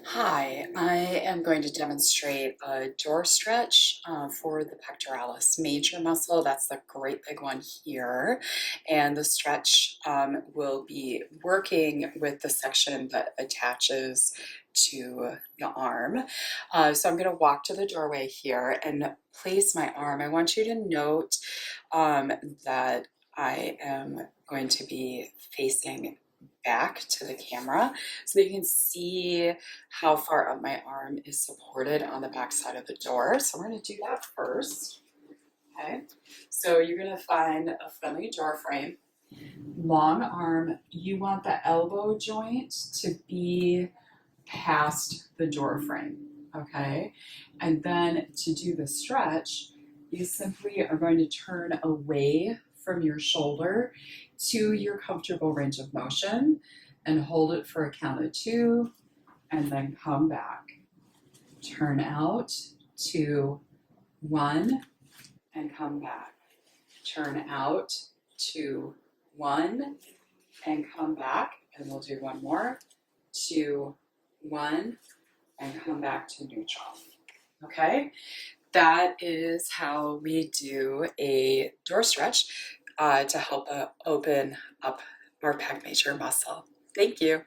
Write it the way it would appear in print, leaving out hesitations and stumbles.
Hi, I am going to demonstrate a jaw stretch for the pectoralis major muscle. That's the great big one here. And the stretch will be working with the section that attaches to the arm. So I'm going to walk to the doorway here and place my arm. I want you to note that I am going to be facing back to the camera so that you can see how far up my arm is supported on the back side of the door. So we're going to do that first. Okay, so you're going to find a friendly door frame. Long arm, you want the elbow joint to be past the door frame. Okay, and then to do the stretch, you simply are going to turn away from your shoulder to your comfortable range of motion and hold it for a count of 2 and then come back. Turn out, 2, 1, and come back. Turn out, 2, 1, and come back. And we'll do one more. 2, 1, and come back to neutral. Okay? That is how we do a door stretch to help open up our pec major muscle. Thank you.